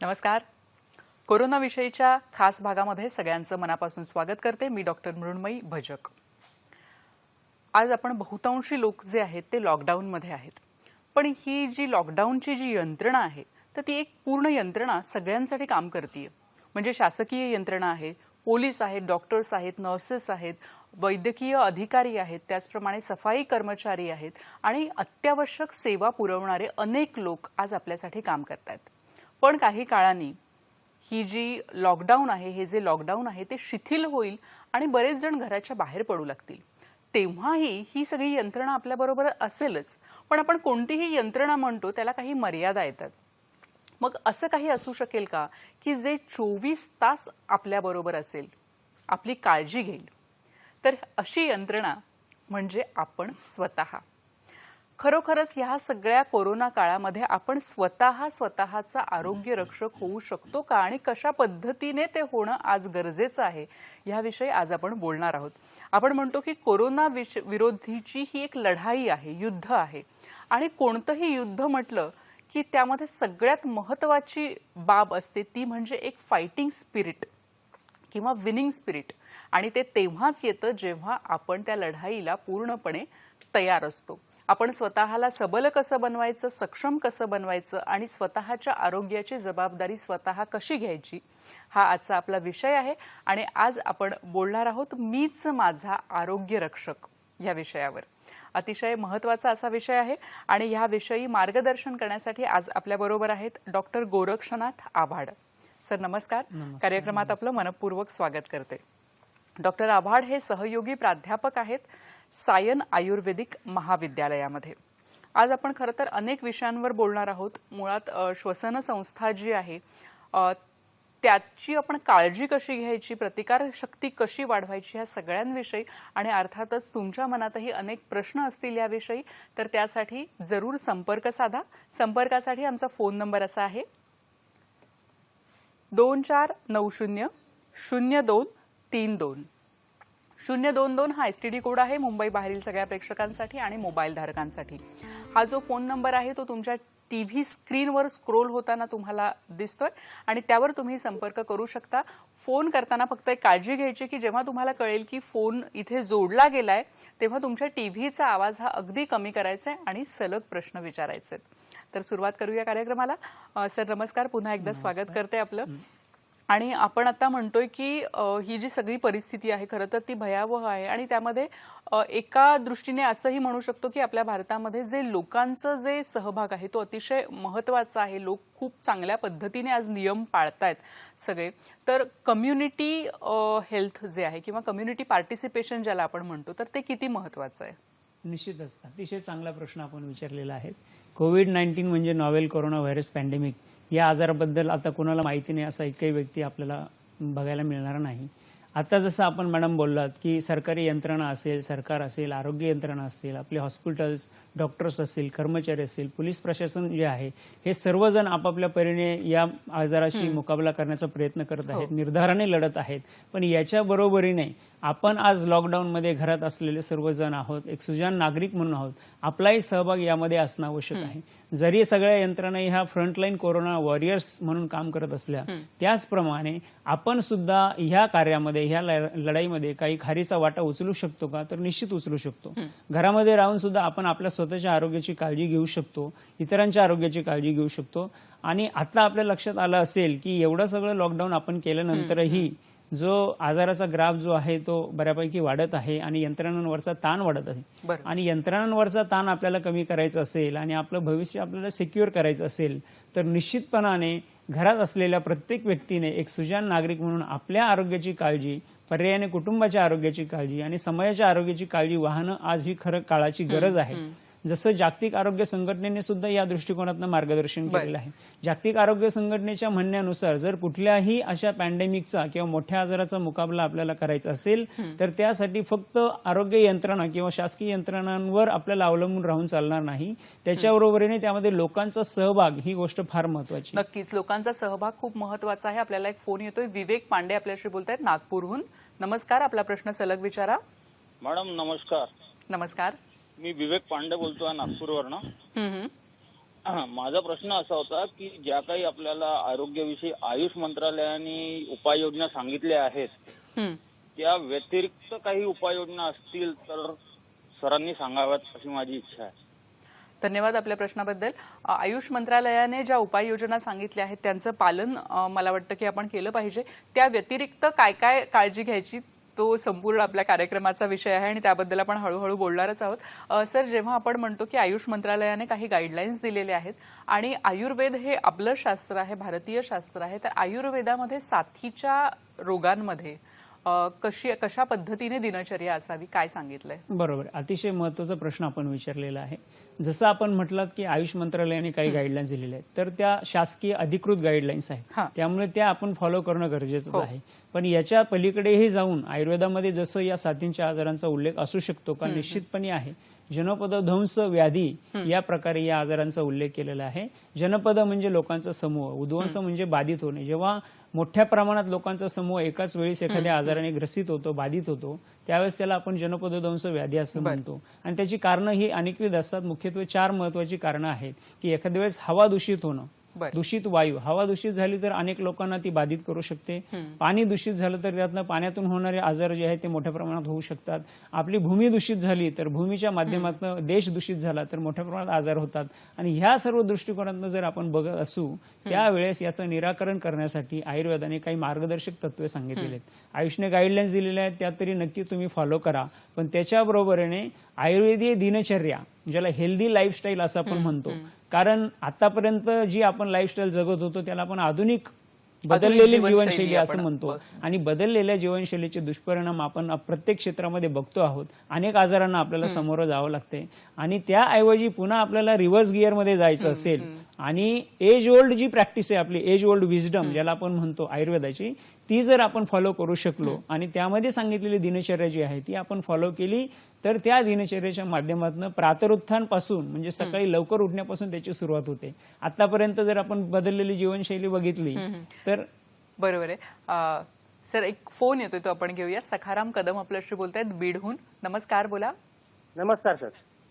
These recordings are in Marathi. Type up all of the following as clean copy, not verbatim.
नमस्कार. कोरोनाविषयीच्या खास भागामध्ये सगळ्यांचं मनापासून स्वागत करते. मी डॉक्टर मृण्मयी भजक. आज आपण बहुतांशी लोक जे आहेत ते लॉकडाऊनमध्ये आहेत. पण ही जी लॉकडाऊनची जी यंत्रणा आहे तर ती एक पूर्ण यंत्रणा सगळ्यांसाठी काम करतेय. म्हणजे शासकीय यंत्रणा आहे, पोलीस आहेत, डॉक्टर्स आहेत, नर्सेस आहेत, वैद्यकीय अधिकारी आहेत, त्याचप्रमाणे सफाई कर्मचारी आहेत आणि अत्यावश्यक सेवा पुरवणारे अनेक लोक आज आपल्यासाठी काम करतात. पण काही काळाने ही जी लॉकडाऊन आहे, हे जे लॉकडाऊन आहे ते शिथिल होईल आणि बरेच जण घराच्या बाहेर पडू लागतील. तेव्हाही ही सगळी यंत्रणा आपल्याबरोबर असेलच, पण आपण कोणतीही यंत्रणा म्हणतो त्याला काही मर्यादा येतात. मग असं काही असू शकेल का की जे 24 तास आपल्याबरोबर असेल, आपली काळजी घेईल? तर अशी यंत्रणा म्हणजे आपण स्वतः. खरोखरच ह्या सगळ्या कोरोना काळामध्ये आपण स्वतःचा आरोग्य रक्षक होऊ शकतो का आणि कशा पद्धतीने ते होणं आज गरजेचं आहे याविषयी आज आपण बोलणार आहोत. आपण म्हणतो की कोरोना विरोधीची ही एक लढाई आहे, युद्ध आहे आणि कोणतंही युद्ध म्हटलं की त्यामध्ये सगळ्यात महत्त्वाची बाब असते ती म्हणजे एक फायटिंग स्पिरिट किंवा विनिंग स्पिरिट. आणि ते तेव्हाच येतं जेव्हा आपण त्या लढाईला पूर्णपणे तयार असतो. आपण स्वतःला सबल कसं बनवायचं, सक्षम कसं बनवायचं आणि स्वतःच्या आरोग्याची जबाबदारी स्वतः कशी घ्यायची हा आजचा आपला विषय आहे. आणि आज आपण बोलणार आहोत मीच माझा आरोग्य रक्षक या विषयावर. अतिशय महत्त्वाचा असा विषय आहे आणि ह्याविषयी मार्गदर्शन करण्यासाठी आज आपल्याबरोबर आहेत डॉक्टर गोरक्षनाथ आव्हाड. सर नमस्कार. कार्यक्रमात आपलं मनपूर्वक स्वागत करते. डॉक्टर आव्हाड हे सहयोगी प्राध्यापक आहेत सायन आयुर्वेदिक महाविद्यालयामध्ये. आज आपण खरं तर अनेक विषयांवर बोलणार आहोत. मुळात श्वसन संस्था जी आहे त्याची आपण काळजी कशी घ्यायची, प्रतिकारशक्ती कशी वाढवायची ह्या सगळ्यांविषयी आणि अर्थातच तुमच्या मनातही अनेक प्रश्न असतील याविषयी. तर त्यासाठी जरूर संपर्क साधा. संपर्कासाठी आमचा फोन नंबर असा आहे 2490 0232. 022 हा STD कोड आहे मुंबई बाहेरील सगळ्या प्रेक्षकांसाठी आणि मोबाईल धारकांसाठी. हा जो फोन नंबर आहे तो तुमच्या टीव्ही स्क्रीनवर स्क्रोल होताना तुम्हाला दिसतोय आणि त्यावर तुम्ही संपर्क करू शकता. फोन करताना फक्त एक काळजी घ्यायची की जेव्हा तुम्हाला कळेल की फोन इथे जोडला गेलाय तेव्हा तुमच्या टीव्हीचा आवाज हा अगदी कमी करायचा आहे आणि सलग प्रश्न विचारायचे आहेत. तर सुरुवात करूया कार्यक्रमाला. सर नमस्कार, पुन्हा एकदा स्वागत करते आपलं. आणि आपण आता म्हणतोय की ही जी सगळी परिस्थिती आहे खरं तर ती भयावह आहे आणि त्यामध्ये एका दृष्टीने असंही म्हणू शकतो की आपल्या भारतामध्ये जे लोकांचं जे सहभाग आहे तो अतिशय महत्त्वाचा आहे. लोक खूप चांगल्या पद्धतीने आज नियम पाळतायत सगळे. तर कम्युनिटी हेल्थ जे आहे किंवा कम्युनिटी पार्टिसिपेशन ज्याला आपण म्हणतो तर ते किती महत्त्वाचं आहे? निश्चितच अतिशय चांगला प्रश्न आपण विचारलेला आहे. कोविड-19 म्हणजे नॉवेल कोरोना व्हायरस पॅन्डेमिक या आजाराबद्दल आता कोणाला माहिती नाही असा एकही व्यक्ती आपल्याला बघायला मिळणार नाही. आता जसं आपण मॅडम बोललात की सरकारी यंत्रणा असेल, सरकार असेल, आरोग्य यंत्रणा असेल, आपले हॉस्पिटल्स, डॉक्टर्स असतील, कर्मचारी असतील, पोलीस प्रशासन जे आहे हे सर्वजण आपापल्या परीने या आजाराशी मुकाबला करण्याचा प्रयत्न करत आहेत, निर्धाराने लढत आहेत. पण याच्या बरोबरीने आपण आज लॉकडाऊनमध्ये घरात असलेले सर्वजण आहोत, एक सुजाण नागरिक म्हणून आहोत. आपलाही सहभाग यामध्ये असणं आवश्यक आहे. जरी सगळ्या यंत्रणा ह्या फ्रंटलाईन कोरोना वॉरियर्स म्हणून काम करत असल्या त्याचप्रमाणे आपण सुद्धा ह्या कार्यामध्ये, ह्या लढाईमध्ये काही खारीचा वाटा उचलू शकतो का? तर निश्चित उचलू शकतो. घरामध्ये राहून सुद्धा आपण आपल्या स्वतःच्या आरोग्याची काळजी घेऊ शकतो, इतरांच्या आरोग्याची काळजी घेऊ शकतो. आणि आता आपल्या लक्षात आलं असेल की एवढं सगळं लॉकडाऊन आपण केल्यानंतरही जो आजाराचा ग्राफ जो आहे तो बऱ्यापैकी वाढत आहे आणि यंत्रणांवरचा ताण वाढत आहे. आणि यंत्रणांवरचा ताण आपल्याला कमी करायचा असेल आणि आपलं भविष्य आपल्याला सिक्युअर करायचं असेल तर निश्चितपणाने घरात असलेल्या प्रत्येक व्यक्तीने एक सुजाण नागरिक म्हणून आपल्या आरोग्याची काळजी, पर्यायाने कुटुंबाच्या आरोग्याची काळजी आणि समाजाच्या आरोग्याची काळजी वाहणं आज ही खरं काळाची गरज आहे. जसं जागतिक आरोग्य संघटनेने सुद्धा या दृष्टिकोनातून मार्गदर्शन केलेलं आहे. जागतिक आरोग्य संघटनेच्या म्हणण्यानुसार जर कुठल्याही अशा पॅन्डेमिकचा किंवा मोठ्या आजाराचा मुकाबला आपल्याला करायचा असेल तर त्यासाठी फक्त आरोग्य यंत्रणा किंवा शासकीय यंत्रणांवर आपल्याला अवलंबून राहून चालणार नाही. त्याच्याबरोबरीने त्यामध्ये लोकांचा सहभाग ही गोष्ट फार महत्वाची. नक्कीच लोकांचा सहभाग खूप महत्त्वाचा आहे. आपल्याला एक फोन येतोय. विवेक पांडे आपल्याशी बोलतायत नागपूरहून. नमस्कार, आपला प्रश्न सलग विचारा. मॅडम नमस्कार. नमस्कार. मी विवेक पांडे बोलतोय नागपूरवरनं. माझा प्रश्न असा होता की ज्या काही आपल्याला आरोग्याविषयी आयुष मंत्रालयाने उपाययोजना सांगितल्या आहेत, हं. त्या व्यतिरिक्त काही उपाययोजना असतील तर सरांनी सांगाव्यात अशी माझी इच्छा आहे. धन्यवाद आपल्या प्रश्नाबद्दल. आयुष मंत्रालयाने ज्या उपाययोजना सांगितल्या आहेत त्यांचं पालन मला वाटतं की आपण केलं पाहिजे. त्या व्यतिरिक्त काय काय काळजी घ्यायची तो संपूर्ण आपल्या कार्यक्रमाचा विषय आहे आणि त्याबद्दल आपण हळूहळू बोलणारच आहोत. सर, जेव्हा आपण म्हणतो की आयुष मंत्रालयाने काही गाईडलाईन्स दिलेले आहेत आणि आयुर्वेद हे आपलं शास्त्र आहे, भारतीय शास्त्र आहे, तर आयुर्वेदामध्ये साथीच्या रोगांमध्ये कशा पद्धतीने दिनचर्या असावी काय सांगितलंय? बरोबर, अतिशय महत्त्वाचा प्रश्न आपण विचारलेला आहे. जसं आपण म्हटलात की आयुष मंत्रालयाने काही गाईडलाईन्स दिलेल्या आहेत, तर त्या शासकीय अधिकृत गाईडलाईन्स आहेत, त्यामुळे त्या आपण फॉलो करणं गरजेचंच आहे. पण याच्या पलीकडेही जाऊन आयुर्वेदामध्ये जसं या साथींच्या आजारांचा उल्लेख असू शकतो का, निश्चितपणे आहे. जनपदध्वंस व्याधी या प्रकारे या आजारांचा उल्लेख केलेला आहे. जनपद म्हणजे लोकांचा समूह, उद्ध्वंस म्हणजे बाधित होणे. जेव्हा मोठ्या प्रमाणात लोकांचा समूह एकाच वेळेस एखाद्या आजाराने ग्रसित होतो, बाधित होतो, त्यावेळेस त्याला आपण जनपदध्वंस व्याधी असं म्हणतो. आणि त्याची कारणं ही अनेकविध असतात. मुख्यत्वे 4 महत्वाची कारणं आहेत की एखाद्या वेळेस हवा दूषित होणं, दूषित वायू, हवा दूषित झाली तर अनेक लोकांना ती बाधित करू शकते. पाणी दूषित झालं तर त्यातनं पाण्यातून होणारे आजार जे आहेत ते मोठ्या प्रमाणात होऊ शकतात. आपली भूमी दूषित झाली तर भूमीच्या माध्यमातून देश दूषित झाला तर मोठ्या प्रमाणात आजार होतात. आणि ह्या सर्व दृष्टिकोनातून जर आपण बघत असू त्यावेळेस याचं निराकरण करण्यासाठी आयुर्वेदाने काही मार्गदर्शक तत्वे सांगितलेले आहेत. आयुषने गाईडलाईन्स दिलेल्या आहेत, त्या तरी नक्की तुम्ही फॉलो करा. पण त्याच्याबरोबरीने आयुर्वेदीय दिनचर्या, ज्याला हेल्दी लाईफस्टाईल असं आपण म्हणतो, कारण आतापर्यंत जी आपण लाईफस्टाईल जगत होतो त्याला आपण आधुनिक बदललेली जीवनशैली असं म्हणतो. आणि बदललेल्या जीवनशैलीचे दुष्परिणाम आपण प्रत्येक क्षेत्रामध्ये बघतो आहोत. अनेक आजारांना आपल्याला सामोरं जावं लागते आणि त्याऐवजी पुन्हा आपल्याला रिव्हर्स गिअरमध्ये जायचं असेल आणि एज ओल्ड जी प्रॅक्टिस आहे आपली, एज ओल्ड विजडम ज्याला आपण म्हणतो आयुर्वेदाची, ती जर आपण फॉलो करू शकलो आणि त्यामध्ये सांगितलेली दिनचर्या जी आहे ती आपण फॉलो केली तर त्या दिनचर्येच्या माध्यमातून प्रातरुत्थानपासून म्हणजे सकाळी लवकर उठण्यापासून त्याची सुरुवात होते. आतापर्यंत जर आपण बदललेली जीवनशैली बघितली तर बरोबर आहे. सर, एक फोन येतोय तो आपण घेऊया. सखाराम कदम आपल्याशी बोलतायत बीडहून. नमस्कार, बोला. नमस्कार सर.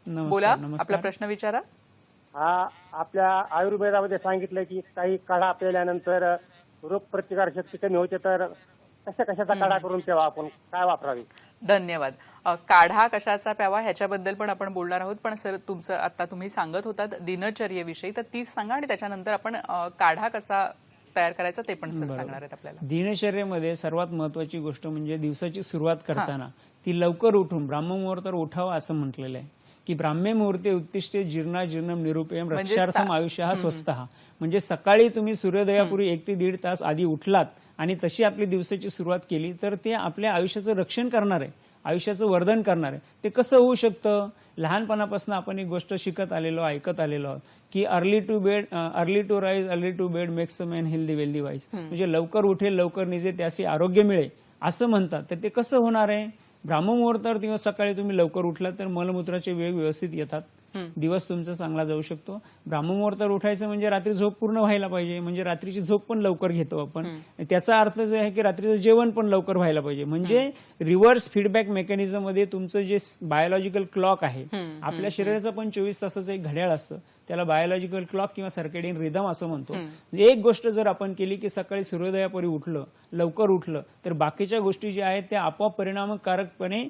बोला, आपला प्रश्न विचारा. हा, आपल्या आयुर्वेदामध्ये सांगितलं की काही काढा प्यायल्यानंतर रोग प्रतिकार शक्ती कमी होते, तर कशाचा काढा करून प्यावा, आपण काय वापरावे? धन्यवाद. काढा कशाचा प्यावा ह्याच्याबद्दल पण आपण बोलणार आहोत. पण सर, तुमचं आता तुम्ही सांगत होतात दिनचर्येविषयी, तर ती सांगा आणि त्याच्यानंतर आपण काढा कसा तयार करायचा ते पण सर सांगणार आहेत आपल्याला. दिनचर्येमध्ये सर्वात महत्वाची गोष्ट म्हणजे दिवसाची सुरुवात करताना ती लवकर उठून ब्राह्ममुहूर्तावर उठावं असं म्हटलेलं आहे की ब्राह्मे मुहूर्ते उत्तिष्ठे जीर्णा जीर्णम निरुपेयम रक्षार्थम आयुष्य स्वस्थ. म्हणजे सकाळी तुम्ही सूर्योदयापूर्वी 1 ते 1.5 तास आधी उठलात आणि तशी आपली दिवसाची सुरुवात केली तर ते आपल्या आयुष्याचं रक्षण करणार आहे, आयुष्याचं वर्धन करणार आहे. ते कसं होऊ शकतं? लहानपणापासून आपण एक गोष्ट शिकत आलेलो, ऐकत आलेलो आहोत की early to rise early to bed makes a man healthy wealthy wise. म्हणजे लवकर उठेल लवकर निजे त्याचे आरोग्य मिळेल असं म्हणतात. तर ते कसं होणार आहे? ब्राह्ममुहूर्तावर किंवा सकाळी तुम्ही लवकर उठलात तर मलमूत्राचे वेग व्यवस्थित येतात, दिवस तुमचा चांगला जाऊ शकतो. ब्राह्ममुहूर्तावर उठायचं म्हणजे रात्री झोप पूर्ण व्हायला पाहिजे, म्हणजे रात्रीची झोप पण लवकर घेतो आपण. त्याचा अर्थ जो आहे की रात्रीचं जेवण पण लवकर व्हायला पाहिजे. म्हणजे रिव्हर्स फीडबॅक मेकॅनिझम मध्ये तुमचं जे बायोलॉजिकल क्लॉक आहे, आपल्या शरीराचं पण 24 तासाचं एक घड्याळ असतं, त्याला बायोलॉजिकल क्लॉक किंवा सर्केडियन रिदम असं म्हणतो. एक गोष्ट जर आपण केली की सकाळी सूर्योदयापूर्वी उठलं, लवकर उठलं, तर बाकीच्या गोष्टी ज्या आहेत त्या आपोआप परिणामकारकपणे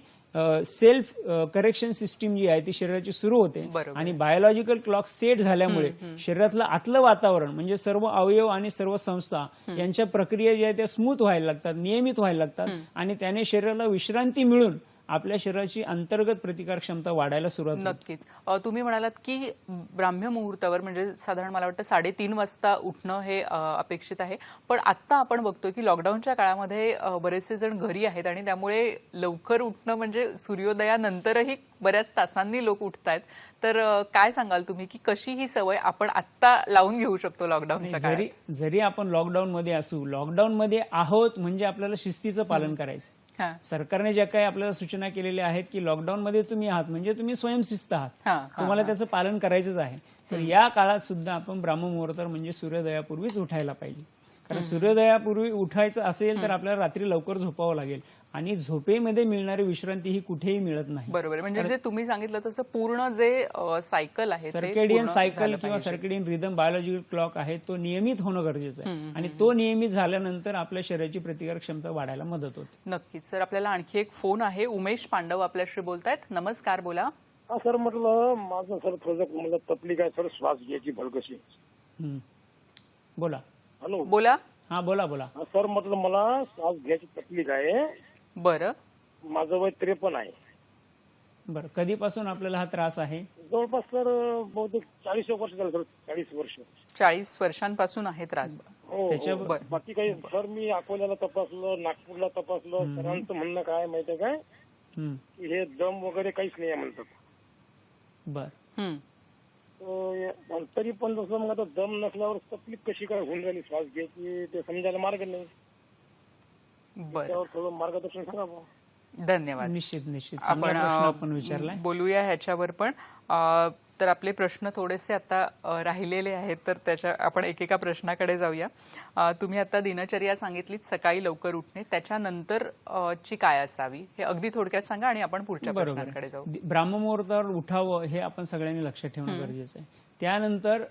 सेल्फ करेक्शन सिस्टीम जी आहे ती शरीराची सुरू होते. आणि बायोलॉजिकल क्लॉक सेट झाल्यामुळे शरीरातलं आतलं वातावरण म्हणजे सर्व अवयव आणि सर्व संस्था यांच्या प्रक्रिया ज्या आहेत त्या स्मूथ व्हायला लागतात, नियमित व्हायला लागतात आणि त्याने शरीराला विश्रांती मिळून आपल्या शरीराची अंतर्गत प्रतिकार क्षमता वाढायला सुरुवात होते. नक्कीच. तुम्ही म्हणालात की ब्राह्म्य मुहूर्तावर म्हणजे साधारण मला वाटतं 3:30 वाजता उठणं हे अपेक्षित आहे. पण आता आपण बघतो की लॉकडाऊनच्या काळामध्ये बरेचसे जण घरी आहेत आणि त्यामुळे लवकर उठणं म्हणजे सूर्योदयानंतरही बऱ्याच तासांनी लोक उठतायत. तर काय सांगाल तुम्ही की कशी ही सवय आपण आता लावून घेऊ शकतो लॉकडाऊनच्या काळात? जरी आपण लॉकडाऊन मध्ये असू, लॉकडाऊन मध्ये आहोत म्हणजे आपल्याला शिस्तीचं पालन करायचं. सरकारने ज्या काही आपल्याला सूचना केलेल्या आहेत की लॉकडाऊन मध्ये तुम्ही आहात म्हणजे तुम्ही स्वयंशिस्त आहात, तुम्हाला त्याचं पालन करायचंच आहे. तर या काळात सुद्धा आपण ब्राह्ममुहूर्तावर म्हणजे सूर्योदयापूर्वीच उठायला पाहिजे. कारण सूर्योदयापूर्वी उठायचं असेल तर आपल्याला रात्री लवकर झोपावं लागेल आणि झोपेमध्ये मिळणारी विश्रांती ही कुठेही मिळत नाही. बरोबर आहे. म्हणजे जे तुम्ही सांगितलं तसं पूर्ण जे सायकल आहे ते सर्केडियन पूर्ण सायकल झालं किंवा पाहिजे. सर्केडियन रिदम बायोलॉजिकल क्लॉक आहे तो नियमित होणं गरजेचं आहे आणि तो नियमित झाल्यानंतर आपल्या शरीराची प्रतिकारक क्षमता वाढायला मदत होते. नक्कीच सर. आपल्याला आणखी एक फोन आहे. उमेश पांडव आपल्याशी बोलतायत. नमस्कार, बोला. हा सर, म्हटलं माझं सर थोडं मला तकलीफ आहे सर, श्वास घ्यायची भलकशी. हम्म. बोला. हॅलो. बोला. हा बोला बोला. हा सर, म्हटलं मला श्वास घ्यायची तकलीफ आहे. बरं. माझं वय 53 आहे. बरं, कधीपासून आपल्याला हा त्रास आहे? जवळपास सर बहुतेक 40 वर्ष झालं सर, 40 वर्ष. 40 वर्षांपासून आहे त्रास. हो, त्याच्यावर- हो. बाकी काही सर, मी अकोल्याला तपासलं, नागपूरला तपासलं. सरांचं म्हणणं काय माहितीये काय, हम्म. की हे दम वगैरे काहीच नाही आहे म्हणतात. बर. हम्म. तरी पण जसं मग आता दम नसल्यावर तकलीफ कशी काय होऊन राहिली श्वास घ्यायची ते समजायला मार्ग नाही. बरं. त्यावर थोडं मार्गदर्शन सांगावं. धन्यवाद. निश्चित निश्चित चांगला प्रश्न आपण विचारलाय. बोलूया ह्याच्यावर पण. तर आपले प्रश्न थोडेसे आता राहिलेले आहेत, तर त्याच्या आपण एकेका प्रश्नाकडे जाऊया. तुम्ही आता दिनचर्या सांगितलीत, सकाळी लवकर उठणे, त्याच्यानंतर ची काय असावी हे अगदी थोडक्यात सांगा आणि आपण पुढच्या बरोबर प्रश्नांकडे आहे. जाऊ. ब्राह्ममुहूर्तावर उठावं हे आपण सगळ्यांनी लक्षात ठेवणं गरजेचं आहे. त्यानंतर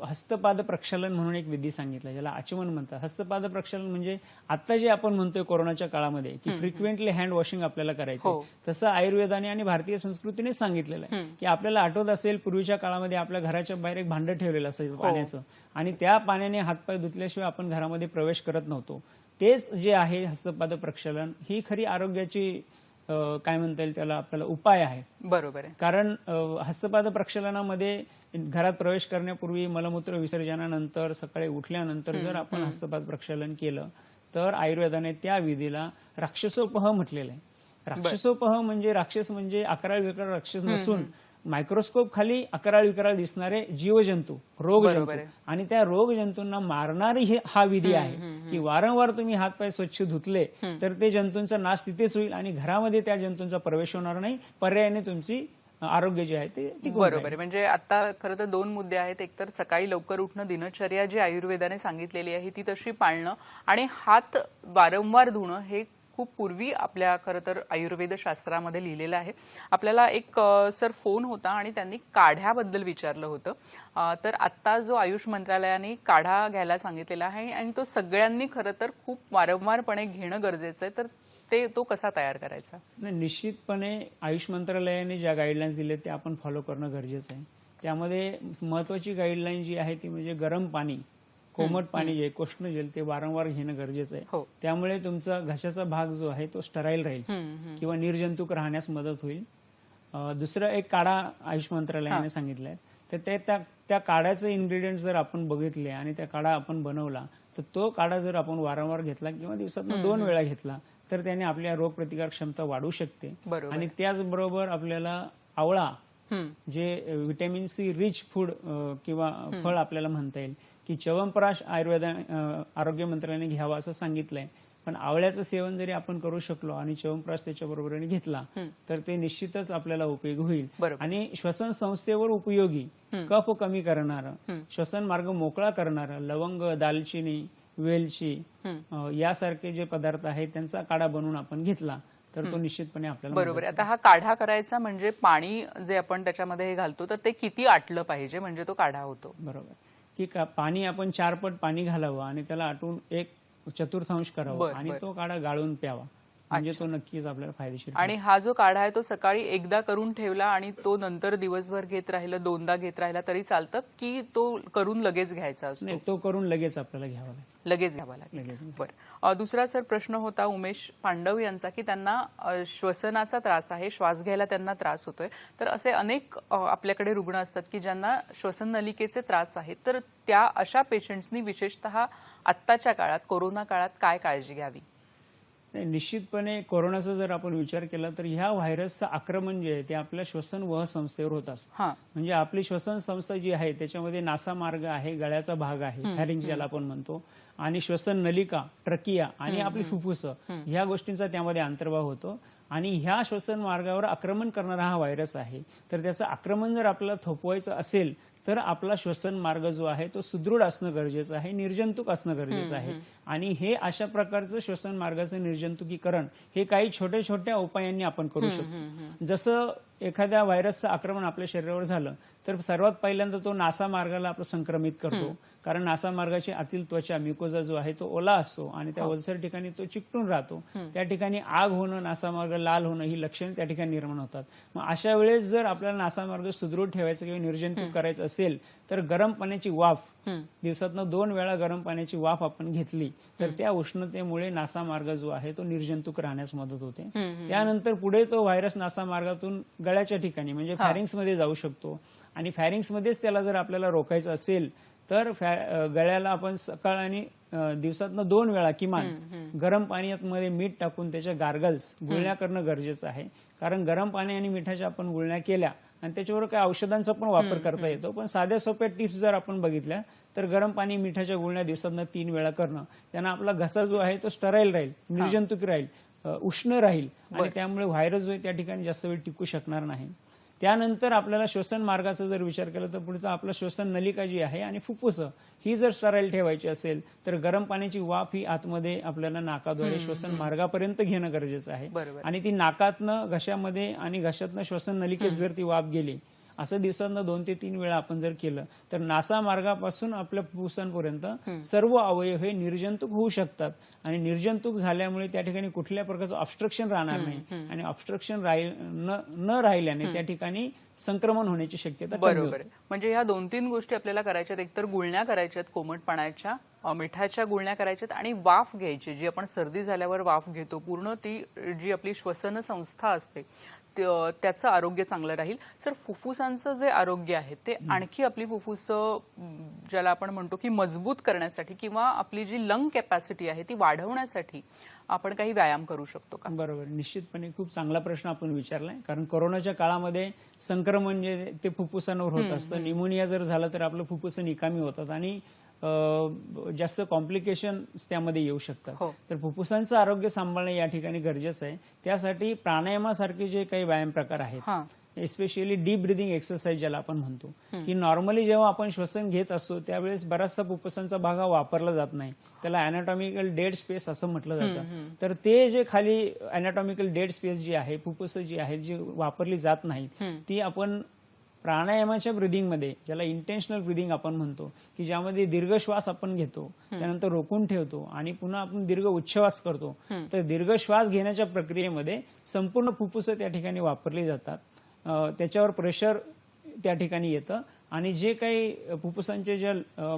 हस्तपाद प्रक्षालन म्हणून एक विधी सांगितलं, ज्याला आचमन म्हणतात. हस्तपाद प्रक्षालन म्हणजे आता जे आपण म्हणतोय कोरोनाच्या काळामध्ये की फ्रिक्वेंटली हँड वॉशिंग आपल्याला करायचं हो. तसं आयुर्वेदाने आणि भारतीय संस्कृतीने सांगितलेलं आहे की आपल्याला आठवत असेल पूर्वीच्या काळामध्ये आपल्या घराच्या बाहेर एक भांडं ठेवलेलं असायचं पाण्याचं आणि त्या पाण्याने हातपाय धुतल्याशिवाय आपण घरामध्ये प्रवेश करत नव्हतो. तेच जे आहे हस्तपाद प्रक्षालन ही खरी आरोग्याची काय म्हणता येईल त्याला आपल्याला उपाय आहे. बरोबर आहे. कारण हस्तपाद प्रक्षालनामध्ये घरात प्रवेश करण्यापूर्वी, मलमूत्र विसर्जनानंतर, सकाळी उठल्यानंतर जर आपण हस्तपाद प्रक्षालन केलं तर आयुर्वेदाने त्या विधीला राक्षसोपह म्हटलेलं आहे. राक्षसोपह म्हणजे राक्षस म्हणजे अकराळ विकराळ राक्षस नसून मायक्रोस्कोप खाली अकराळ विकराळ दिसणारे जीवजंतू, रोगजंतू, आणि त्या रोगजंतूंना मारणारी हा विधी आहे की वारंवार तुम्ही हातपाय स्वच्छ धुतले तर ते जंतूंचा नाश तिथेच होईल आणि घरामध्ये त्या जंतूंचा प्रवेश होणार नाही. पर्यायाने तुमची आरोग्य जे आहे ते टिकून बरोबर आहे. म्हणजे आता खरं तर दोन मुद्दे आहेत. एक तर सकाळी लवकर उठणं, दिनचर्या जी आयुर्वेदाने सांगितलेली आहे ती तशी पाळणं, आणि हात वारंवार धुणं हे खूप पूर्वी आपल्या खरं तर आयुर्वेद शास्त्रामध्ये लिहिलेलं आहे. आपल्याला एक सर फोन होता आणि त्यांनी काढ्याबद्दल विचारलं होतं. तर आता जो आयुष मंत्रालयाने काढा घ्यायला सांगितलेला आहे आणि तो सगळ्यांनी खरं तर खूप वारंवारपणे घेणं गरजेचं आहे, तर तो कसा तयार करायचा? नाही, निश्चितपणे आयुष मंत्रालयाने ज्या गाईडलाईन्स दिले ते आपण फॉलो करणं गरजेचं आहे. त्यामध्ये महत्वाची गाईडलाईन जी आहे ती म्हणजे गरम पाणी, कोमट पाणी जे कोष्ण जेल ते वारंवार घेणं गरजेचं आहे. हो. त्यामुळे तुमचा घशाचा भाग जो आहे तो स्टराईल राहील किंवा निर्जंतुक राहण्यास मदत होईल. दुसरं एक काढा आयुष मंत्रालयाने सांगितलंय, तर त्या काढ्याचे इन्ग्रेडियंट जर आपण बघितले आणि त्या काढा आपण बनवला तर तो काढा जर आपण वारंवार घेतला किंवा दिवसातून 2 वेळा घेतला तर त्याने आपल्या रोगप्रतिकार क्षमता वाढू शकते. आणि त्याचबरोबर आपल्याला आवळा जे व्हिटॅमिन सी रिच फूड किंवा फळ आपल्याला म्हणता येईल की च्यवनप्राश आरोग्य मंत्रालयाने घ्यावा असं सांगितलंय. पण आवळ्याचं सेवन जरी आपण करू शकलो आणि च्यवनप्राश त्याच्या बरोबरीने घेतला तर ते निश्चितच आपल्याला उपयोगी होईल. आणि श्वसन संस्थेवर उपयोगी, कफ कमी करणारं, श्वसन मार्ग मोकळा करणारं लवंग, दालचिनी, वेलची यासारखे जे पदार्थ आहेत त्यांचा काढा बनवून आपण घेतला तर तो निश्चितपणे आपल्याला बरोबर. आता हा काढा करायचा म्हणजे पाणी जे आपण त्याच्यामध्ये हे घालतो तर ते किती आटलं पाहिजे म्हणजे तो काढा होतो? बरोबर की पाणी आपण 4 पट पाणी घालावं आणि त्याला आटून 1/4 करावं आणि तो काढा गाळून प्यावा म्हणजे तो नक्कीच आपल्याला फायदेशीर. आणि हा जो काढा आहे तो सकाळी एकदा करून ठेवला आणि तो नंतर दिवसभर घेत राहिलं, 2दा घेत राहिला तरी चालतं की तो करून लगेच घ्यायचा असतो? नाही, तो करून लगेच आपल्याला घ्यावा लागेल. लगेच घ्यावा लागेल. बरं. दुसरा सर प्रश्न होता उमेश पांडव यांचा की त्यांना श्वसनाचा त्रास आहे, श्वास घ्यायला त्यांना त्रास होतोय. तर असे अनेक आपल्याकडे रुग्ण असतात की ज्यांना श्वसन नलिकेचे त्रास आहेत, तर त्या अशा पेशंट्सनी विशेषतः आत्ताच्या काळात, कोरोना काळात काय काळजी घ्यावी? निश्चितपणे कोरोनाचा जर आपण विचार केला तर ह्या व्हायरसचं आक्रमण जे आहे ते आपल्या श्वसन वह संस्थेवर होत असतं. म्हणजे आपली श्वसन संस्था जी आहे त्याच्यामध्ये नासा मार्ग आहे, गळ्याचा भाग आहे, फॅरिंक्स ज्याला आपण म्हणतो, आणि श्वसन नलिका, ट्रकिया आणि आपली फुफ्फुसं ह्या गोष्टींचा त्यामध्ये अंतर्भाव होतो. आणि ह्या श्वसन मार्गावर आक्रमण करणारा हा व्हायरस आहे. तर त्याचं आक्रमण जर आपल्याला थोपवायचं असेल तर आपला श्वसन मार्ग जो आहे तो सुदृढ असणं गरजेचं आहे, निर्जंतुक असणं गरजेचं आहे. आणि हे अशा प्रकारचं श्वसन मार्गाचं निर्जंतुकीकरण हे काही छोट्या छोट्या उपायांनी आपण करू शकतो. जसं एखाद्या व्हायरसचं आक्रमण आपल्या शरीरावर झालं तर सर्वात पहिल्यांदा तो नासामार्गाला आपलं संक्रमित करतो, कारण नासामार्गाची आतील त्वचा म्युकोजा जो आहे तो ओला असतो आणि त्या ओलसर ठिकाणी तो चिकटून राहतो. त्या ठिकाणी आग होणं, नासामार्ग लाल होणं ही लक्षणे त्या ठिकाणी निर्माण होतात. मग अशा वेळेस जर आपल्याला नासामार्ग सुदृढ ठेवायचा किंवा निर्जंतुक करायचं असेल तर गरम पाण्याची वाफ, दिवसातनं 2 वेळा गरम पाण्याची वाफ आपण घेतली तर त्या उष्णतेमुळे नासामार्ग जो आहे तो निर्जंतुक राहण्यास मदत होते. त्यानंतर पुढे तो व्हायरस नासामार्गातून गळ्याच्या ठिकाणी म्हणजे फॅरिंग्स मध्ये जाऊ शकतो आणि फॅरिंग्स मध्येच त्याला जर आपल्याला रोखायचं असेल तर गळ्याला आपण सकाळ आणि दिवसातनं 2 वेळा किमान गरम पाण्यामध्ये मीठ टाकून त्याच्या गार्गल्स गुळण्या करणं गरजेचं आहे. कारण गरम पाणी आणि मिठाच्या आपण गुळण्या केल्या आणि त्याच्यावर काही औषधांचा पण वापर करता येतो, पण साध्या सोप्या टिप्स जर आपण बघितल्या तर गरम पाणी मिठाच्या गुळण्या दिवसातनं 3 वेळा करणं, त्यांना आपला घसा जो आहे तो स्टराईल राहील, निर्जंतुक राहील, उष्ण राहील आणि त्यामुळे व्हायरस जो आहे त्या ठिकाणी जास्त वेळ टिकू शकणार नाही. त्यानंतर आपल्याला श्वसन मार्गाचा जर विचार केला तर पुढे आपलं श्वसन नलिका जी आहे आणि फुफ्फुस ही जर स्टराईल ठेवायची असेल तर गरम पाण्याची वाफ ही आतमध्ये आपल्याला नाकाद्वारे श्वसन मार्गापर्यंत घेणं गरजेचं आहे. आणि ती नाकातनं घशामध्ये आणि घशातनं श्वसन नलिकेत जर ती वाफ गेली असं दिवसांना 2 ते 3 वेळा आपण जर केलं तर नासा मार्गापासून आपल्या फुफ्फुसांपर्यंत सर्व अवयव हे निर्जंतुक होऊ शकतात. आणि निर्जंतुक झाल्यामुळे त्या ठिकाणी कुठल्या प्रकारचं ऑब्स्ट्रक्शन राहणार नाही आणि ऑब्स्ट्रक्शन न राहिल्याने त्या ठिकाणी संक्रमण होण्याची शक्यता कमी होते. म्हणजे ह्या 2-3 गोष्टी आपल्याला करायच्यात. एकतर गुळण्या करायच्यात कोमट पाण्याच्या, मिठाच्या गुळण्या करायच्यात आणि वाफ घ्यायची, जी आपण सर्दी झाल्यावर वाफ घेतो. पूर्ण ती जी आपली श्वसन संस्था असते त्याचं आरोग्य चांगलं राहील. सर, फुफ्फुसांचं जे आरोग्य आहे ते आणखी आपली फुफ्फुस ज्याला आपण म्हणतो की मजबूत करण्यासाठी किंवा आपली जी लंग कॅपॅसिटी आहे ती वाढवण्यासाठी आपण काही व्यायाम करू शकतो का? बरोबर, निश्चितपणे खूप चांगला प्रश्न आपण विचारलाय. कारण कोरोनाच्या काळामध्ये संक्रमण जे ते फुफ्फुसांवर होत असतं. निमोनिया जर झाला तर आपलं फुफ्फुस निकामी होतात आणि जास्त कॉम्प्लिकेशन त्यामध्ये येऊ शकतात. तर फुफ्फुसांचं आरोग्य सांभाळणं या ठिकाणी गरजेचं आहे. त्यासाठी प्राणायामासारखे जे काही व्यायाम प्रकार आहेत, एस्पेशली डीप ब्रिदिंग एक्सरसाइज ज्याला आपण म्हणतो, की नॉर्मली जेव्हा आपण श्वसन घेत असतो त्यावेळेस बराचसा फुफ्फुसांचा भाग हा वापरला जात नाही, त्याला अॅनाटॉमिकल डेड स्पेस असं म्हटलं जातं. तर ते जे खाली अॅनाटॉमिकल डेड स्पेस जी आहे, फुफ्फुस जी आहेत जी वापरली जात नाहीत, ती आपण प्राणायामाच्या ब्रिदिंगमध्ये, ज्याला इंटेन्शनल ब्रिदिंग आपण म्हणतो, की ज्यामध्ये दीर्घ श्वास आपण घेतो, त्यानंतर रोखून ठेवतो आणि पुन्हा आपण दीर्घ उच्छ्वास करतो. तर दीर्घ श्वास घेण्याच्या प्रक्रियेमध्ये संपूर्ण फुफ्फुस त्या ठिकाणी वापरली जातात. त्याच्यावर प्रेशर त्या ठिकाणी येतं आणि जे काही फुफ्फुसांचे जे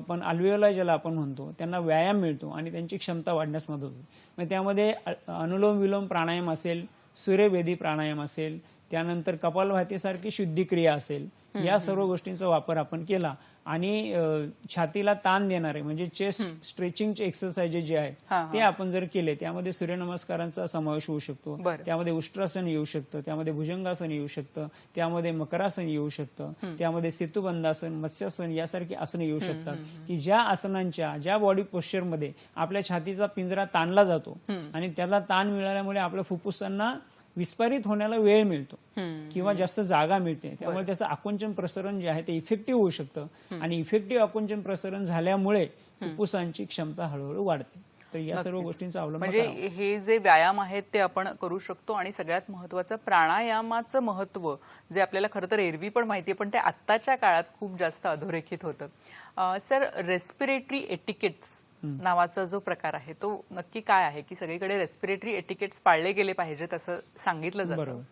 पण अल्व्हेओलाई ज्याला आपण म्हणतो त्यांना व्यायाम मिळतो आणि त्यांची क्षमता वाढण्यास मदत होते. मग त्यामध्ये अनुलोम विलोम प्राणायाम असेल, सूर्यभेदी प्राणायाम असेल, त्यानंतर कपालभातीसारखी शुद्धिक्रिया असेल, या सर्व गोष्टींचा वापर आपण केला आणि छातीला ताण देणारे म्हणजे चेस्ट स्ट्रेचिंगचे एक्सरसाइजेस जे आहेत ते आपण जर केले, त्यामध्ये सूर्यनमस्कारांचा समावेश होऊ शकतो, त्यामध्ये उष्ट्रासन येऊ शकतं, त्यामध्ये भुजंगासन येऊ शकतं, त्यामध्ये मकरासन येऊ शकतं, त्यामध्ये सेतुबंधासन, मत्स्यासन यासारखी आसनं येऊ शकतात, की ज्या आसनांच्या ज्या बॉडी पोश्चरमध्ये आपल्या छातीचा पिंजरा ताणला जातो आणि त्याला ताण मिळाल्यामुळे आपल्या फुफ्फुसांना विस्फारित होण्याला वेळ मिळतो किंवा जास्त जागा मिळते, त्यामुळे त्याचं आकुंचन प्रसरण जे आहे ते इफेक्टिव्ह होऊ शकतं आणि इफेक्टिव्ह आकुंचन प्रसरण झाल्यामुळे फुफ्फुसांची क्षमता हळूहळू वाढते. तर या सर्व गोष्टींचा अवलंब म्हणजे हे जे व्यायाम आहेत ते आपण करू शकतो. आणि सगळ्यात महत्वाचं प्राणायामाचं महत्व जे आपल्याला खरं तर एरवी पण माहिती आहे, पण ते आत्ताच्या काळात खूप जास्त अधोरेखित होतं. सर, रेस्पिरेटरी एटिकेट्स नावाचा जो प्रकार आहे तो नक्की काय आहे, की सगळीकडे रेस्पिरेटरी एटिकेट्स पाळले गेले पाहिजेत असं सांगितलं जातं? बरोबर.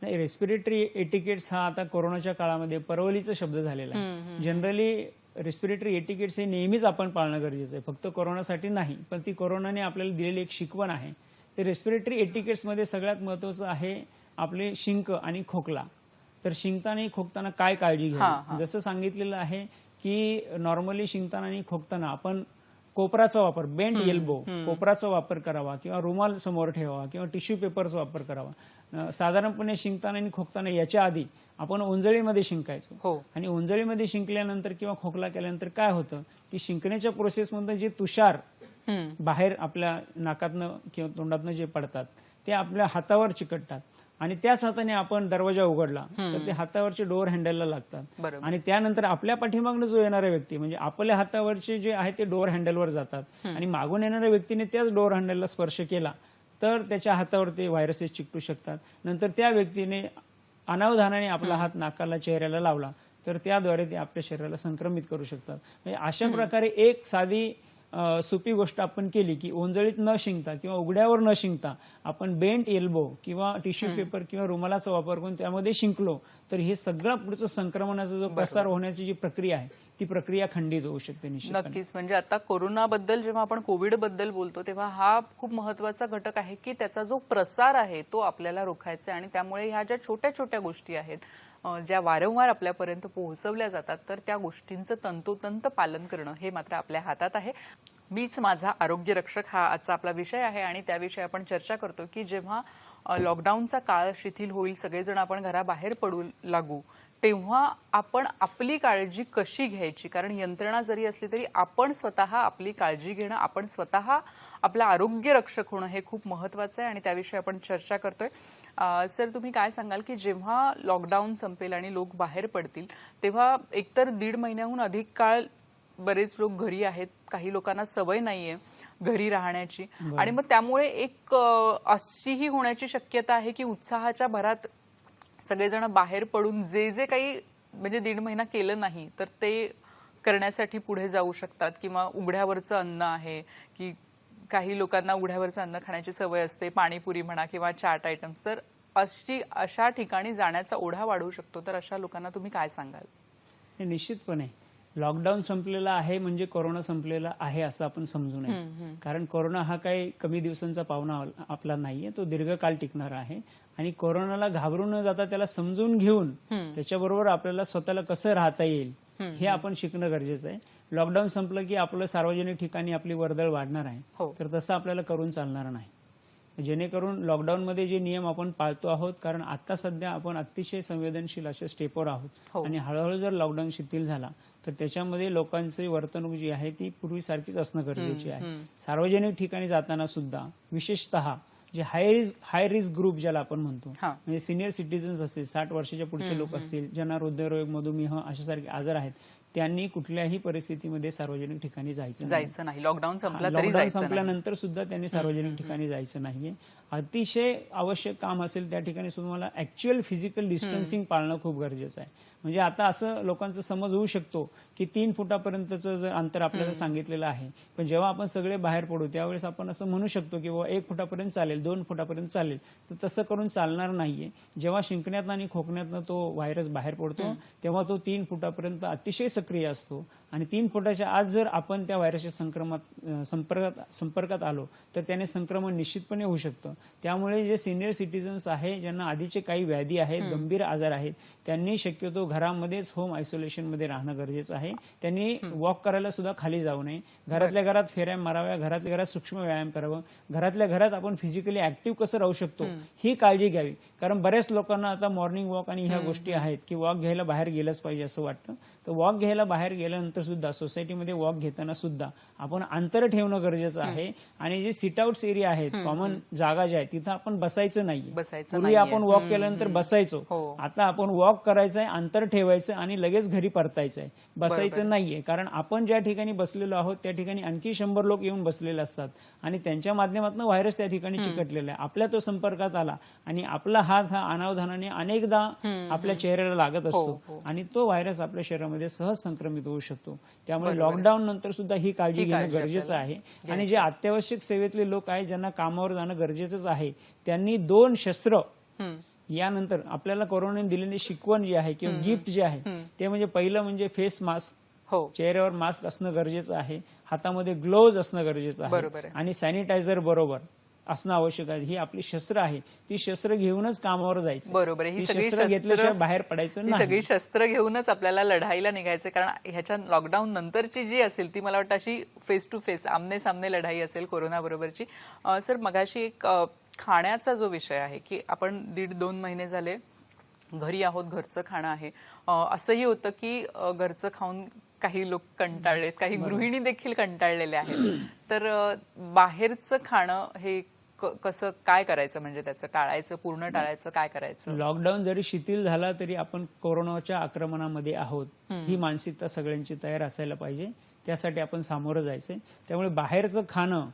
नाही, रेस्पिरेटरी एटिकेट्स हा आता कोरोनाच्या काळामध्ये परवलीचा शब्द झालेला आहे. जनरली रेस्पिरेटरी एटिकेट्स हे नेहमीच आपण पाळणं गरजेचं आहे, फक्त कोरोनासाठी नाही, पण ती कोरोनाने आपल्याला दिलेली एक शिकवण आहे. ते रेस्पिरेटरी एटिकेट्समध्ये सगळ्यात महत्वाचं आहे आपले शिंक आणि खोकला. तर शिंकताना आणि खोकताना काय काळजी घ्यावी, जसं सांगितलेलं आहे की नॉर्मली शिंकताना आणि खोकताना आपण कोपराचा वापर, बेंट एल्बो, कोपराचा वापर करावा किंवा रुमाल समोर ठेवावा किंवा टिश्यू पेपरचा वापर करावा. साधारणपणे शिंकताना आणि खोकताना याच्या आधी आपण ओंजळीमध्ये शिंकायचो आणि ओंजळीमध्ये शिंकल्यानंतर किंवा खोकला केल्यानंतर काय होतं की शिंकण्याच्या प्रोसेसमध्ये जे तुषार बाहेर आपल्या नाकातनं किंवा तोंडातनं जे पडतात ते आपल्या हातावर चिकटतात आणि त्याच हाताने आपण दरवाजा उघडला तर ते हातावरचे डोअर हँडलला लागतात बरोबर. आणि त्यानंतर आपल्या पाठीमागनं जो येणारा व्यक्ती म्हणजे आपल्या हातावरचे जे आहे ते डोअर हँडलवर जातात आणि मागून येणाऱ्या व्यक्तीने त्याच डोअर हँडलला स्पर्श केला तर त्याच्या हातावर ते व्हायरसेस चिकटू शकतात. नंतर त्या व्यक्तीने अनावधानाने आपला हात नाकाला चेहऱ्याला लावला तर त्याद्वारे ते आपल्या शरीराला संक्रमित करू शकतात. म्हणजे अशा प्रकारे एक साधी सोपी गोष्ट आपण केली की ओंजळीत न शिंकता किंवा उघड्यावर न शिंकता आपण बेंट एल्बो किंवा टिश्यू पेपर किंवा रुमालाचा वापर करून त्यामध्ये शिंकलो तर हे सगळं पुढचं संक्रमणाचा जो प्रसार होण्याची जी प्रक्रिया आहे ती प्रक्रिया खंडित होऊ शकते निश्चितपणे. नक्कीच. म्हणजे आता कोरोनाबद्दल जेव्हा आपण कोविड बद्दल बोलतो तेव्हा हा खूप महत्वाचा घटक आहे की त्याचा जो प्रसार आहे तो आपल्याला रोखायचा आहे आणि त्यामुळे ह्या ज्या छोट्या छोट्या गोष्टी आहेत ज्या वारंवार आपल्यापर्यंत पोहोचवल्या जातात तर त्या गोष्टींचं तंतोतंत पालन करणं हे मात्र आपल्या हातात आहे. मीच माझा आरोग्य रक्षक हा आजचा आपला विषय आहे आणि त्याविषयी आपण चर्चा करतो की जेव्हा लॉकडाऊनचा काळ शिथिल होईल सगळेजण आपण घराबाहेर पडू लागू तेव्हा आपण आपली काळजी कशी घ्यायची, कारण यंत्रणा जरी असली तरी आपण स्वतः आपली काळजी घेणं, आपण स्वतः आपलं आरोग्य रक्षक होणं हे खूप महत्वाचं आहे आणि त्याविषयी आपण चर्चा करतोय. सर, तुम्ही काय सांगाल की जेव्हा लॉकडाऊन संपेल आणि लोक बाहेर पडतील तेव्हा एकतर 1.5 महिन्याहून अधिक काळ बरेच लोक घरी आहेत, काही लोकांना सवय नाहीये घरी राहण्याची आणि मग त्यामुळे एक अशीही होण्याची शक्यता आहे की उत्साहाच्या भरात सगळेजण बाहेर पडून जे जे काही म्हणजे 1.5 महिना केलं नाही तर ते करण्यासाठी पुढे जाऊ शकतात किंवा उघड्यावरचं अन्न आहे की काही लोकांना उघड्यावरचं अन्न खाण्याची सवय असते, पाणीपुरी म्हणा किंवा चाट आयटम्स, तर अशा ठिकाणी जाण्याचा ओढा वाढू शकतो. तर अशा लोकांना तुम्ही काय सांगाल? हे निश्चितपणे लॉकडाऊन संपलेला आहे म्हणजे कोरोना संपलेला आहे असं आपण समजू नये. कारण कोरोना हा काही कमी दिवसांचा पाहुणा आपला नाहीये, तो दीर्घकाळ टिकणारा आहे आणि कोरोनाला घाबरून न जाता त्याला समजून घेऊन त्याच्याबरोबर आपल्याला स्वतःला कसं राहता येईल हे आपण शिकणं गरजेचं आहे. लॉकडाऊन संपलं की आपलं सार्वजनिक ठिकाणी आपली वर्दळ वाढणार आहे, तर तसं आपल्याला करून चालणार नाही. जेणेकरून लॉकडाऊनमध्ये जे नियम आपण पाळतो आहोत, कारण आता सध्या आपण अतिशय संवेदनशील अशा स्टेपवर आहोत आणि हळूहळू जर लॉकडाऊन शिथिल झाला तर त्याच्यामध्ये लोकांची वर्तणूक जी आहे ती पूर्वीसारखीच असणं गरजेची आहे. सार्वजनिक ठिकाणी जाताना सुद्धा विशेषतः जे हाय रिस्क ग्रुप ज्याला आपण म्हणतो, म्हणजे सिनियर सिटीजन्स असतील, 60 वर्षाच्या पुढचे लोक असतील, ज्यांना हृदयरोग, मधुमेह अशासारखे आजार आहेत, त्यांनी कुठल्याही परिस्थितीमध्ये सार्वजनिक ठिकाणी जायचं नाही. लॉकडाऊन संपल्यानंतर सुद्धा त्यांनी सार्वजनिक ठिकाणी जायचं नाहीये. अतिशय आवश्यक काम असेल त्या ठिकाणी सुद्धा मला ऍक्च्युअल फिजिकल डिस्टन्सिंग पाळणं खूप गरजेचं आहे. म्हणजे आता असं लोकांचा समज होऊ शकतो की 3 फुटापर्यंतचं जर अंतर आपल्याला सांगितलेलं आहे, पण जेव्हा आपण सगळे बाहेर पडू त्यावेळेस आपण असं म्हणू शकतो की 1 फुटापर्यंत चालेल, 2 फुटापर्यंत चालेल, तर तसं करून चालणार नाहीये. जेव्हा शिंकण्यातनं आणि खोकण्यातनं तो व्हायरस बाहेर पडतो तेव्हा तो 3 फुटापर्यंत अतिशय सक्रिय असतो आणि 3 फुटाच्या आत जर आपण त्या व्हायरसच्या संपर्कात आलो तर त्याने संक्रमण निश्चितपणे होऊ शकतं. त्यामुळे जे सिनियर सिटीजन्स आहे, ज्यांना आधीचे काही व्याधी आहेत, गंभीर आजार आहेत, त्यांनी शक्यतो घरामध्येच होम आयसोलेशन मध्ये राहणं गरजेचं आहे. त्यांनी वॉक करायला सुद्धा खाली जाऊ नये, घरातल्या घरात फेऱ्या माराव्या, घरातल्या घरात सूक्ष्म व्यायाम करावं, घरातल्या घरात आपण फिजिकली ऍक्टिव्ह कसं राहू शकतो ही काळजी घ्यावी. कारण बऱ्याच लोकांना आता मॉर्निंग वॉक आणि ह्या गोष्टी आहेत की वॉक घ्यायला बाहेर गेलंच पाहिजे असं वाटतं. तर वॉक घ्यायला बाहेर गेल्यानंतर सुद्धा सोसायटीमध्ये वॉक घेताना सुद्धा आपण अंतर ठेवणं गरजेचं आहे आणि जे सिट आउट्स एरिया आहेत, कॉमन जागा ज्या आहेत, तिथं आपण बसायचं नाहीये. पूर्वी आपण वॉक केल्यानंतर बसायचो, आता आपण वॉक करायचंय, अंतर ठेवायचं आणि लगेच घरी परतायचंय, बसायचं नाहीये. कारण आपण ज्या ठिकाणी बसलेलो आहोत त्या ठिकाणी आणखी 100 लोक येऊन बसलेले असतात आणि त्यांच्या माध्यमातून व्हायरस त्या ठिकाणी चिकटलेला आहे. आपल्या तो संपर्कात आला आणि आपला हात हा अनावधानाने अनेकदा आपल्या चेहऱ्याला लागत असतो आणि तो व्हायरस आपल्या शरीरामध्ये सहज संक्रमित होऊ शकतो. त्यामुळे लॉकडाऊन नंतर सुद्धा ही काळजी घेणं गरजेचं आहे. आणि जे अत्यावश्यक सेवेतले लोक आहेत, ज्यांना कामावर जाणं गरजेचंच आहे, त्यांनी 2 शस्त्र यानंतर आपल्याला कोरोनाने दिलेली शिकवण जी आहे किंवा गिफ्ट जे आहे ते म्हणजे पहिलं म्हणजे फेस मास्क, चेहऱ्यावर मास्क असणं गरजेचं आहे, हातामध्ये ग्लोव्ज असणं गरजेचं आहे आणि सॅनिटायझर बरोबर असणं आवश्यक आहे. ही आपली शस्त्र आहे, ती शस्त्र घेऊनच कामावर जायचं. बरोबर आहे. ही सगळी शस्त्र घेतल्याशिवाय बाहेर पडायचं नाही. सगळी शस्त्र घेऊनच आपल्याला लढाईला निघायचं, कारण ह्याच्या लॉकडाऊन नंतरची जी असेल ती मला वाटतं अशी फेस टू फेस, आमने सामने लढाई असेल कोरोना बरोबरची. सर, मगाशी एक खाण्याचा जो विषय आहे की आपण 1.5-2 महिने झाले घरी आहोत, घरचं खाणं आहे, असंही होतं की घरचं खाऊन काही लोक कंटाळलेत, काही गृहिणी देखील कंटाळलेल्या आहेत. तर बाहेरचं खाणं हे कसं काय करायचं, म्हणजे त्याचं टाळायचं, पूर्ण टाळायचं, काय करायचं? लॉकडाऊन जरी शिथिल झाला तरी आपण कोरोनाच्या आक्रमणामध्ये आहोत ही मानसिकता सगळ्यांची तयार असायला पाहिजे. त्यासाठी आपण सामोरं जायचंय. त्यामुळे बाहेरचं खाणं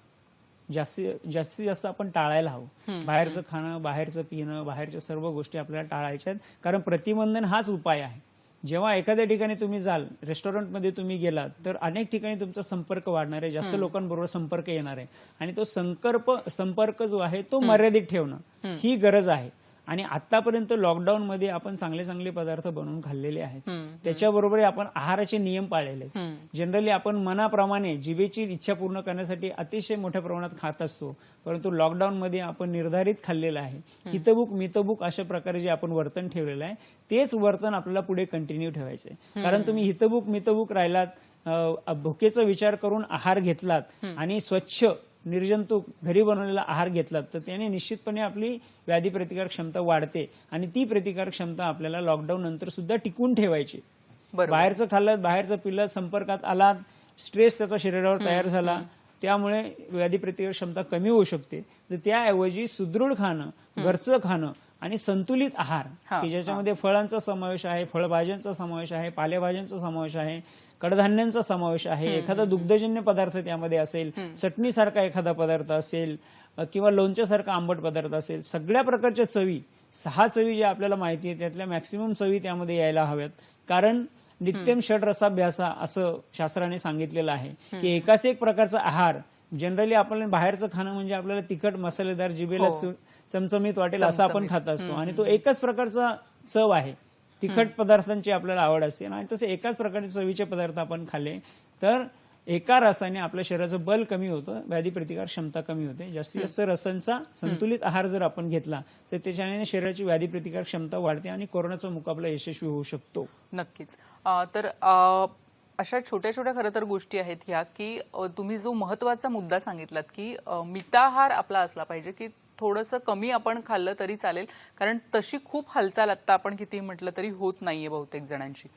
जास्तीत जास्त आपण टाळायला हवं. बाहेरचं खाणं, बाहेरचं पिणं, बाहेरच्या सर्व गोष्टी आपल्याला टाळायच्या आहेत. कारण प्रतिबंधन हाच उपाय आहे. जेव्हा एखाद्या ठिकाणी तुम्ही जाल, रेस्टॉरंटमध्ये तुम्ही गेलात, तर अनेक ठिकाणी तुमचा संपर्क वाढणार आहे, जास्त लोकांबरोबर संपर्क येणार आहे. आणि तो संपर्क जो आहे तो मर्यादित ठेवणं ही गरज आहे. आणि आतापर्यंत लॉकडाऊन मध्ये आपण चांगले चांगले पदार्थ बनवून खाल्लेले आहेत. त्याच्याबरोबर आपण आहाराचे नियम पाळलेले आहेत. जनरली आपण मनाप्रमाणे जिभेची इच्छा पूर्ण करण्यासाठी अतिशय मोठ्या प्रमाणात खात असतो, परंतु लॉकडाऊन मध्ये आपण निर्धारित खाल्लेलं आहे. हितबुक मितबुक अशा प्रकारे जे आपण वर्तन ठेवलेलं आहे तेच वर्तन आपल्याला पुढे कंटिन्यू ठेवायचंय. कारण तुम्ही हितबुक मितबुक राहिलात, भुकेचा विचार करून आहार घेतलात आणि स्वच्छ निर्जंतुक घरी बनवलेला आहार घेतलात, तर त्याने निश्चितपणे आपली व्याधी प्रतिकार क्षमता वाढते. आणि ती प्रतिकार क्षमता आपल्याला लॉकडाऊन नंतर सुद्धा टिकून ठेवायची. बाहेरचं खाल्लं, बाहेरचं पिल्लं, संपर्कात आलात, स्ट्रेस त्याचा शरीरावर तयार झाला, त्यामुळे व्याधी प्रतिकार क्षमता कमी होऊ शकते. तर त्याऐवजी सुदृढ खाणं, घरचं खाणं आणि संतुलित आहार की ज्याच्यामध्ये फळांचा समावेश आहे, फळभाज्यांचा समावेश आहे, पालेभाज्यांचा समावेश आहे, कडधान्यांचा समावेश आहे, एखादा दुग्धजन्य पदार्थ त्यामध्ये असेल, चटणीसारखा एखादा पदार्थ असेल किंवा लोणच्यासारखा आंबट पदार्थ असेल, सगळ्या प्रकारच्या चवी, 6 चवी ज्या आपल्याला माहिती आहे त्यातल्या मॅक्सिमम चवी त्यामध्ये यायला हव्यात. कारण नित्यम षड्रसाभ्यासा असं शास्त्राने सांगितलेलं आहे की एकाच एक प्रकारचा आहार, जनरली आपण बाहेरचं खाणं म्हणजे आपल्याला तिखट मसालेदार जिभेला चमचमीत वाटेल असं आपण खात असतो, आणि तो एकच प्रकारचा चव आहे. तिखट पदार्थांची आपल्याला आवड असते आणि तसे एकाच प्रकारचे चवीचे पदार्थ आपण खाल्ले तर एका रसाने आपल्या शरीराचं बल कमी होतं, व्याधी प्रतिकार क्षमता कमी होते. जास्तीत जास्त रसांचा संतुलित आहार जर आपण घेतला तर त्याच्याने शरीराची व्याधी प्रतिकार क्षमता वाढते आणि कोरोनाचा मुकाबला यशस्वी होऊ शकतो. नक्कीच. तर अशा छोट्या छोट्या खरं तर गोष्टी आहेत ह्या की तुम्ही जो महत्वाचा मुद्दा सांगितलात की मिताहार आपला असला पाहिजे, की थोडंसं कमी आपण खाल्लं तरी चालेल, कारण तशी खूप हालचाल आता आपण किती म्हटलं तरी होत नाहीये बहुतेक जणांची.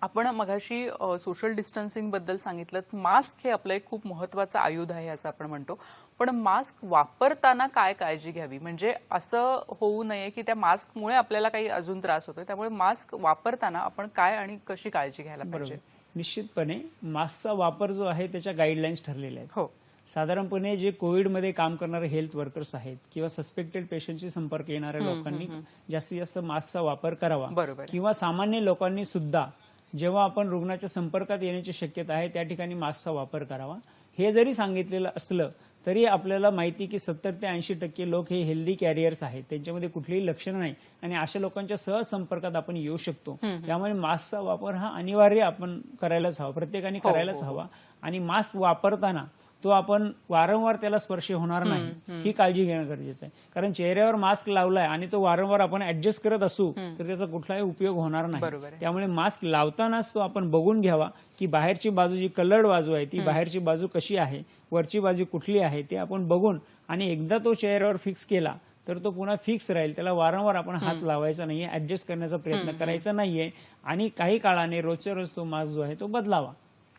आपण मगाशी सोशल डिस्टन्सिंग बद्दल सांगितलं. मास्क हे आपलं एक खूप महत्वाचं आयुध आहे असं आपण म्हणतो, पण मास्क वापरताना काय काळजी घ्यावी, म्हणजे असं होऊ नये की त्या मास्कमुळे आपल्याला काही अजून त्रास होतोय. त्यामुळे मास्क वापरताना आपण काय आणि कशी काळजी घ्यायला पाहिजे? निश्चितपणे मास्कचा वापर जो आहे त्याच्या गाईडलाईन्स ठरलेल्या आहेत. हो, साधारणपणे जे कोविडमध्ये काम करणारे हेल्थ वर्कर्स आहेत किंवा सस्पेक्टेड पेशंटशी संपर्क येणाऱ्या लोकांनी जास्तीत जास्त मास्कचा वापर करावा. बरोबर. किंवा सामान्य लोकांनी सुद्धा जेव्हा आपण रुग्णाच्या संपर्कात येण्याची शक्यता आहे त्या ठिकाणी मास्कचा वापर करावा. हे जरी सांगितलेलं असलं तरी आपल्याला माहिती की 70 ते 80% लोक हे हेल्दी कॅरियर्स आहेत, त्यांच्यामध्ये कुठलीही लक्षणं नाही आणि अशा लोकांच्या सहज संपर्कात आपण येऊ शकतो. त्यामुळे मास्कचा वापर हा अनिवार्य आपण करायलाच हवा, प्रत्येकाने करायलाच हवा. आणि मास्क वापरताना तो आपण वारंवार त्याला स्पर्श होणार नाही ही काळजी घेणं गरजेचं आहे. कारण चेहऱ्यावर मास्क लावलाय आणि तो वारंवार आपण ऍडजस्ट करत असू तर त्याचा कुठलाही उपयोग होणार नाही. त्यामुळे मास्क लावतानाच तो आपण बघून घ्यावा की बाहेरची बाजू जी कलर्ड बाजू आहे ती बाहेरची बाजू कशी आहे, वरची बाजू कुठली आहे ते आपण बघून, आणि एकदा तो चेहऱ्यावर फिक्स केला तर तो पुन्हा फिक्स राहील. त्याला वारंवार आपण हात लावायचा नाहीये, ऍडजस्ट करण्याचा प्रयत्न करायचा नाहीये, आणि काही काळाने रोजच्या रोज तो मास्क जो आहे तो बदलावा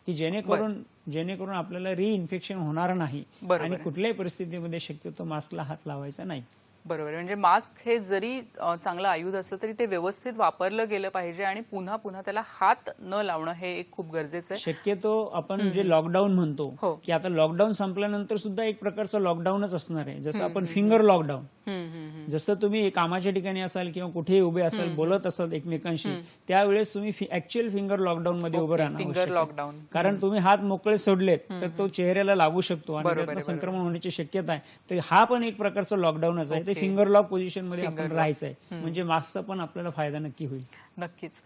की जेणेकरून आपल्याला रिइन्फेक्शन होणार नाही आणि कुठल्याही परिस्थितीमध्ये शक्यतो मास्कला हात लावायचा नाही. बरोबर. म्हणजे मास्क हे जरी चांगलं आयुध असलं तरी ते व्यवस्थित वापरलं गेलं पाहिजे आणि पुन्हा पुन्हा त्याला हात न लावणं हे एक खूप गरजेचं आहे. शक्यतो आपण जे लॉकडाऊन म्हणतो की आता लॉकडाऊन संपल्यानंतर सुद्धा एक प्रकारचं लॉकडाऊनच असणार आहे. जसं आपण फिंगर लॉकडाऊन, जसं तुम्ही कामाच्या ठिकाणी असाल किंवा कुठेही उभे असाल, बोलत असाल एकमेकांशी, त्यावेळेस तुम्ही ऍक्च्युअल फिंगर लॉकडाऊन मध्ये उभं राहणार. कारण तुम्ही हात मोकळे सोडलेत तर तो चेहऱ्याला लागू शकतो आणि त्यातनं संक्रमण होण्याची शक्यता आहे. तर हा पण एक प्रकारचा लॉकडाऊनच आहे. ते फिंगर लॉक पोझिशन मध्ये आपण राहायचंय, म्हणजे मास्कचा पण आपल्याला फायदा नक्की होईल. नक्कीच.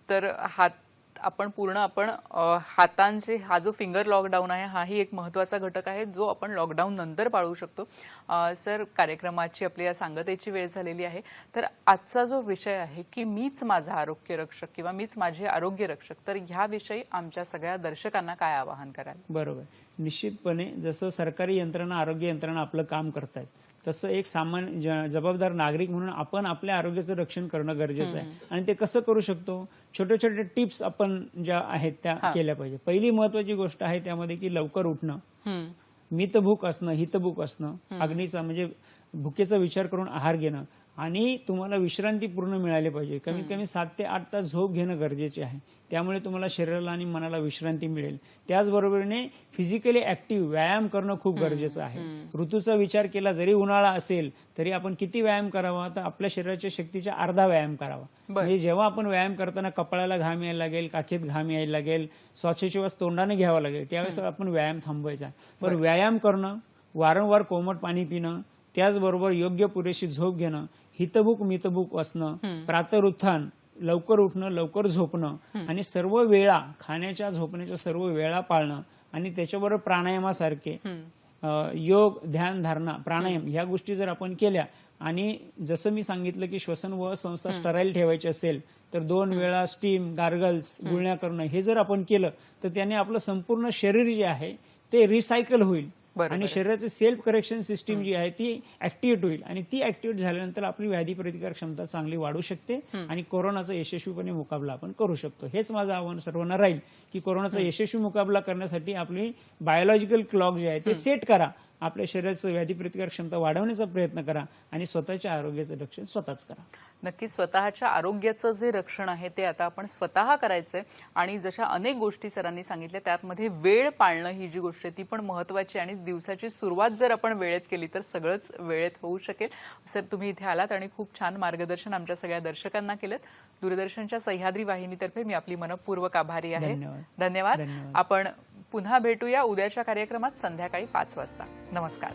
तर हातांचे हा जो फिंगर लॉकडाऊन आहे हाही एक महत्वाचा घटक आहे जो आपण लॉकडाऊन नंतर पाळू शकतो. सर, कार्यक्रमाची आपली या सांगतेची वेळ झालेली आहे. तर आजचा जो विषय आहे की मीच माझा आरोग्य रक्षक किंवा मीच माझे आरोग्य रक्षक, तर ह्याविषयी आमच्या सगळ्या दर्शकांना काय आवाहन कराल? बरोबर. निश्चितपणे जसं सरकारी यंत्रणा, आरोग्य यंत्रणा आपलं काम करतायत तसं एक सामान्य जबाबदार नागरिक म्हणून आपण आपल्या आरोग्याचं रक्षण करणं गरजेचं आहे. आणि ते कसं करू शकतो? छोटे छोटे टिप्स आपण ज्या आहेत त्या केल्या पाहिजे. पहिली महत्वाची गोष्ट आहे त्यामध्ये की लवकर उठणं, मितभूक असणं, हितभूक असणं, अग्नीचा म्हणजे भुकेचा विचार करून आहार घेणं आणि तुम्हाला विश्रांती पूर्ण मिळाली पाहिजे. कमीत कमी 7 ते 8 तास झोप घेणं गरजेचे आहे. त्यामुळे तुम्हाला शरीराला आणि मनाला विश्रांती मिळेल. त्याचबरोबरीने फिजिकली ऍक्टिव्ह व्यायाम करणं खूप गरजेचं आहे. ऋतूचा विचार केला जरी उन्हाळा असेल तरी आपण किती व्यायाम करावा, तर आपल्या शरीराच्या शक्तीच्या अर्धा व्यायाम करावा. म्हणजे जेव्हा आपण व्यायाम करताना कपाळाला घाम यायला लागेल, काखेत घाम यायला लागेल, श्वासोच्छवास तोंडाने घ्यावा लागेल, त्यावेळेस आपण व्यायाम थांबवायचा. पण व्यायाम करणं, वारंवार कोमट पाणी पिणं, त्याचबरोबर योग्य पुरेशी झोप घेणं, हितभूक मितभूक असणं, प्रातरुत्थान, लवकर उठणं, लवकर झोपणं आणि सर्व वेळा खाण्याच्या झोपण्याच्या सर्व वेळा पाळणं आणि त्याच्याबरोबर प्राणायामासारखे योग, ध्यान, धारणा, प्राणायाम ह्या गोष्टी जर आपण केल्या आणि जसं मी सांगितलं की श्वसन व संस्था स्टराईल ठेवायची असेल तर 2 वेळा स्टीम, गार्गल्स, गुळण्या करणं हे जर आपण केलं तर त्याने आपलं संपूर्ण शरीर जे आहे ते रिसायकल होईल आणि शरीराची सेल्फ करेक्शन सिस्टीम जी आहे ती ऍक्टिव्हेट होईल आणि ती ऍक्टिव्हेट झाल्यानंतर आपली व्याधी प्रतिकार क्षमता चांगली वाढू शकते आणि कोरोनाचा यशस्वीपणे मुकाबला आपण करू शकतो. हेच माझं आव्हान सर्वांना राहील की कोरोनाचा यशस्वी मुकाबला करण्यासाठी आपली बायोलॉजिकल क्लॉक जे आहे ते सेट करा, आपल्या शरीराचं व्याधी प्रतिकार क्षमता वाढवण्याचा प्रयत्न करा आणि स्वतःच्या आरोग्याचं रक्षण स्वतःच करा. नक्कीच स्वतःच्या आरोग्याचं जे रक्षण आहे ते आता आपण स्वतः करायचंय आणि जशा अनेक गोष्टी सरांनी सांगितल्या त्यामध्ये वेळ पाळणं ही जी गोष्ट आहे ती पण महत्वाची आणि दिवसाची सुरुवात जर आपण वेळेत केली तर सगळंच वेळेत होऊ शकेल. सर तुम्ही इथे आलात आणि खूप छान मार्गदर्शन आमच्या सगळ्या दर्शकांना केलं. दूरदर्शनच्या सह्याद्री वाहिनीतर्फे मी आपली मनपूर्वक आभारी आहे. धन्यवाद. आपण पुन्हा भेटूया उद्याच्या कार्यक्रमात संध्याकाळी 5 वाजता. नमस्कार.